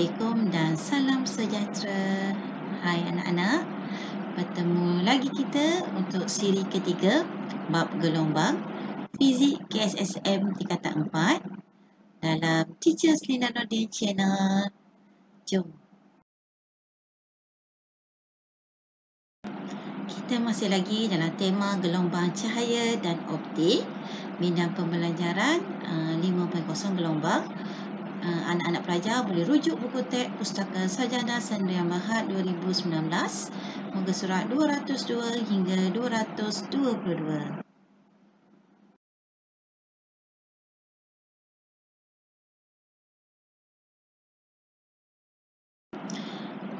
Assalamualaikum dan salam sejahtera. Hai anak-anak, bertemu lagi kita untuk siri ketiga bab gelombang Fizik KSSM tingkatan 4 dalam Teachers Lina Nordin Channel. Jom. Kita masih lagi dalam tema gelombang cahaya dan optik bidang pembelajaran 5.0 gelombang. Anak-anak pelajar boleh rujuk buku teks Pustaka Sarjana Sdn Bhd 2019 muka surat 202 hingga 222.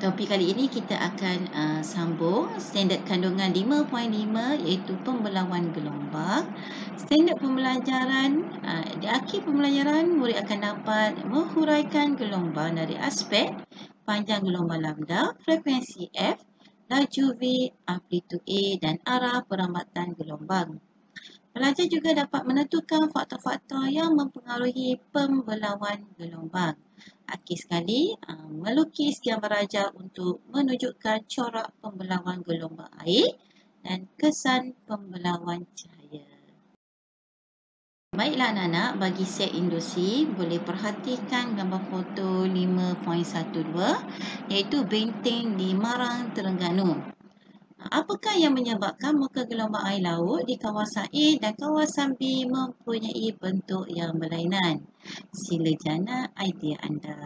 Topik kali ini kita akan sambung standard kandungan 5.5 iaitu pembelawan gelombang. Standard pembelajaran, di akhir pembelajaran murid akan dapat menghuraikan gelombang dari aspek panjang gelombang lambda, frekuensi F, laju V, amplitude A dan arah perambatan gelombang. Pelajar juga dapat menentukan faktor-faktor yang mempengaruhi pembelawan gelombang. Akhir sekali, melukis gambar rajah untuk menunjukkan corak pembelawan gelombang air dan kesan pembelawan cahaya. Baiklah anak-anak, bagi set induksi, boleh perhatikan gambar foto 5.12 iaitu benteng di Marang, Terengganu. Apakah yang menyebabkan muka gelombang air laut di kawasan A dan kawasan B mempunyai bentuk yang berlainan? Sila jana idea anda.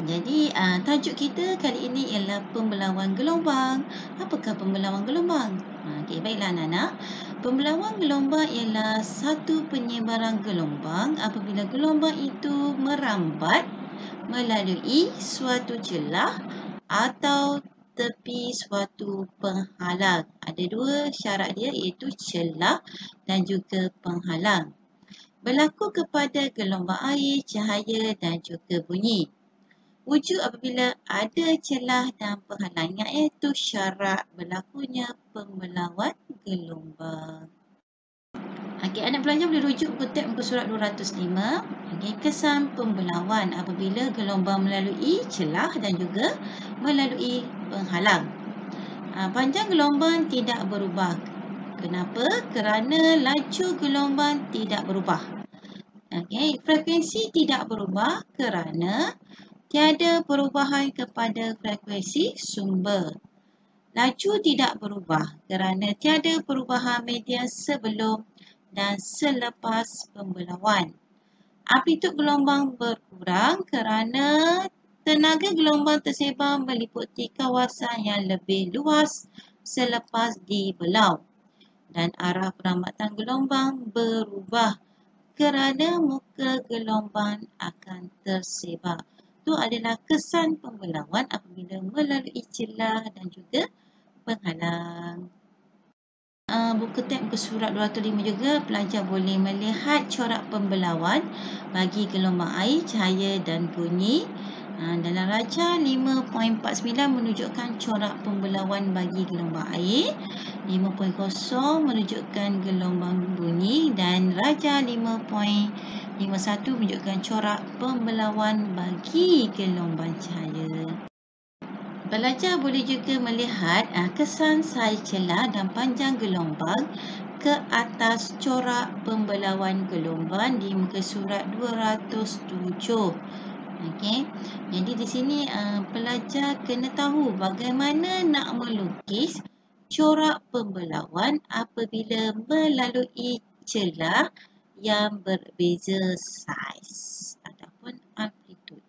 Jadi, tajuk kita kali ini ialah pembelawan gelombang. Apakah pembelawan gelombang? Okey, baiklah anak-anak. Pembelawan gelombang ialah satu penyebaran gelombang apabila gelombang itu merambat melalui suatu celah atau tepi suatu penghalang. Ada dua syarat dia iaitu celah dan juga penghalang. Berlaku kepada gelombang air, cahaya dan juga bunyi. Wujud apabila ada celah dan penghalang iaitu syarat berlakunya pembelawan gelombang. Okey, anak pelajar boleh rujuk buku teks muka surat 205. Okey, kesan pembelawan apabila gelombang melalui celah dan juga melalui penghalang. Panjang gelombang tidak berubah. Kenapa? Kerana laju gelombang tidak berubah. Okey, frekuensi tidak berubah kerana tiada perubahan kepada frekuensi sumber. Laju tidak berubah kerana tiada perubahan media sebelum dan selepas pembelawan. Amplitude gelombang berkurang kerana tenaga gelombang tersebar meliputi kawasan yang lebih luas selepas dibelau. Dan arah perambatan gelombang berubah kerana muka gelombang akan tersebar. Itu adalah kesan pembelawan apabila melalui celah dan juga penghalang. Buku teks muka surat 205 juga pelajar boleh melihat corak pembelawan bagi gelombang air, cahaya dan bunyi. Dalam rajah 5.49 menunjukkan corak pembelawan bagi gelombang air, 5.0 menunjukkan gelombang bunyi dan rajah 5.51 menunjukkan corak pembelawan bagi gelombang cahaya. Pelajar boleh juga melihat kesan saiz celah dan panjang gelombang ke atas corak pembelawan gelombang di muka surat 207. Okey. Jadi di sini pelajar kena tahu bagaimana nak melukis corak pembelawan apabila melalui celah yang berbeza saiz ataupun amplitude.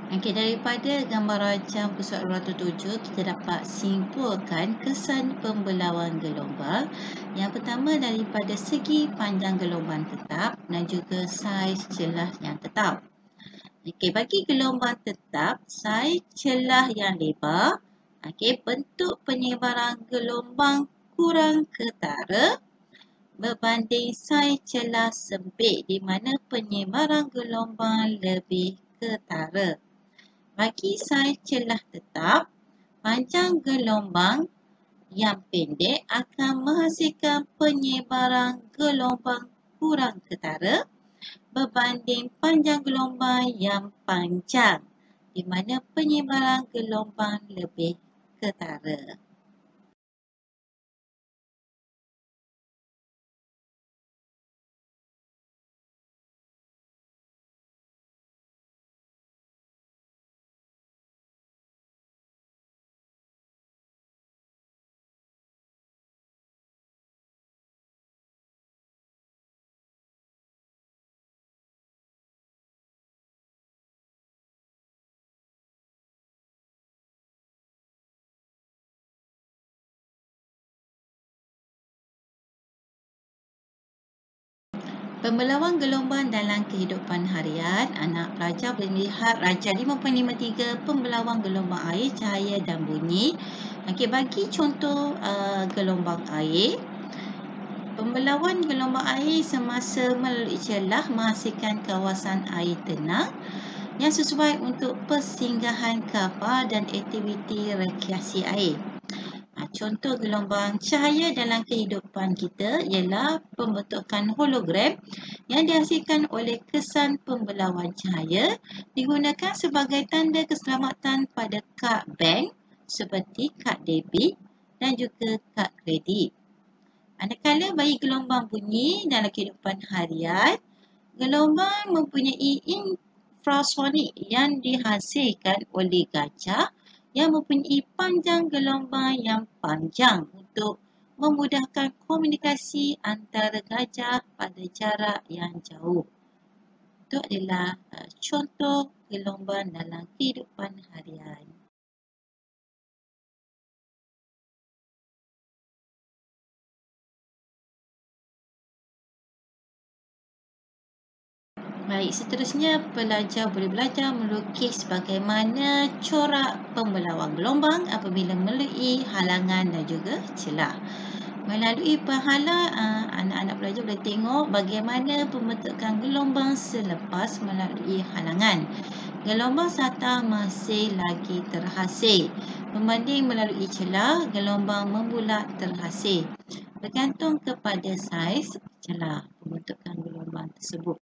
Okey, daripada gambar rajah muka surat 207, kita dapat simpulkan kesan pembelauan gelombang. Yang pertama daripada segi panjang gelombang tetap dan juga saiz celah yang tetap. Okey, bagi gelombang tetap, saiz celah yang lebar, okey, bentuk penyebaran gelombang kurang ketara berbanding saiz celah sempit di mana penyebaran gelombang lebih ketara. Bagi saiz celah tetap, panjang gelombang yang pendek akan menghasilkan penyebaran gelombang kurang ketara berbanding panjang gelombang yang panjang di mana penyebaran gelombang lebih ketara. Pembelauan gelombang dalam kehidupan harian, anak pelajar boleh melihat rajah 5.53 pembelauan gelombang air, cahaya dan bunyi. Okey, bagi contoh gelombang air, pembelauan gelombang air semasa melalui celah menghasilkan kawasan air tenang yang sesuai untuk persinggahan kapal dan aktiviti rekreasi air. Contoh gelombang cahaya dalam kehidupan kita ialah pembentukan hologram yang dihasilkan oleh kesan pembelauan cahaya digunakan sebagai tanda keselamatan pada kad bank seperti kad debit dan juga kad kredit. Manakala bagi gelombang bunyi dalam kehidupan harian, gelombang mempunyai infrasonik yang dihasilkan oleh gajah yang mempunyai panjang gelombang yang panjang untuk memudahkan komunikasi antara gajah pada jarak yang jauh. Itu adalah contoh gelombang dalam kehidupan harian. Baik, seterusnya pelajar boleh belajar melukis bagaimana corak pembelauan gelombang apabila melalui halangan dan juga celah. Melalui pahala, anak-anak pelajar boleh tengok bagaimana pembentukan gelombang selepas melalui halangan. Gelombang sata masih lagi terhasil. Berbanding melalui celah, gelombang membulat terhasil. Bergantung kepada saiz celah pembentukan gelombang tersebut.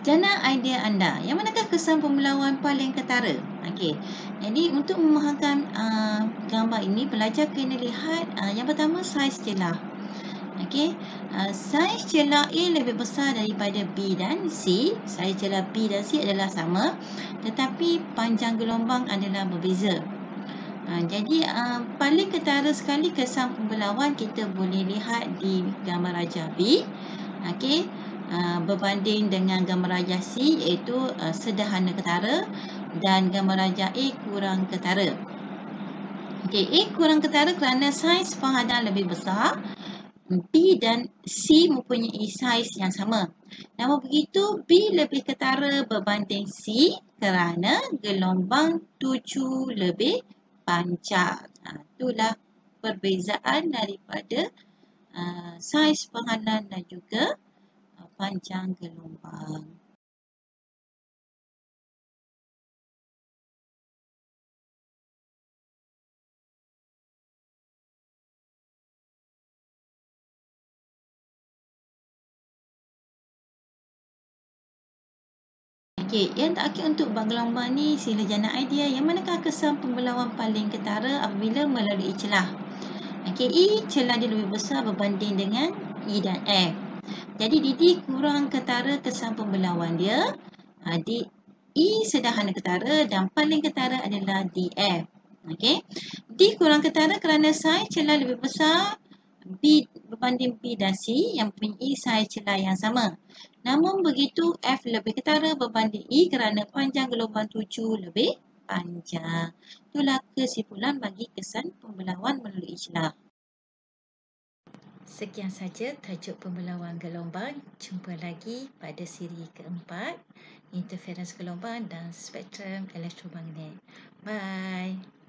Jana idea anda, yang manakah kesan pembelauan paling ketara? Okey. Jadi untuk memahamkan gambar ini, pelajar kena lihat yang pertama saiz celah. Okey. Saiz celah A lebih besar daripada B dan C. Saiz celah B dan C adalah sama, tetapi panjang gelombang adalah berbeza. Jadi paling ketara sekali kesan pembelauan kita boleh lihat di gambar rajah B. Okey. Berbanding dengan gambar rajah C iaitu sederhana ketara dan gambar rajah A kurang ketara. Okey, A kurang ketara kerana saiz pahadan lebih besar. B dan C mempunyai saiz yang sama. Namun begitu, B lebih ketara berbanding C kerana gelombang 7 lebih panjang. Itulah perbezaan daripada saiz pahadan dan juga panjang gelombang. Okey, yang terakhir untuk bab gelombang ni, sila jana idea yang manakah kesan pembelawan paling ketara apabila melalui celah. Okey, E celah dia lebih besar berbanding dengan E dan F. Jadi D kurang ketara kesan pembelawan dia. E sederhana ketara dan paling ketara adalah DF. Okey. D kurang ketara kerana saiz celah lebih besar B berbanding B dan C yang mempunyai saiz celah yang sama. Namun begitu F lebih ketara berbanding E kerana panjang gelombang tuju lebih panjang. Itulah kesimpulan bagi kesan pembelawan melalui celah. Sekian saja tajuk pembelawan gelombang. Jumpa lagi pada siri keempat, interferens gelombang dan spektrum elektromagnet. Bye.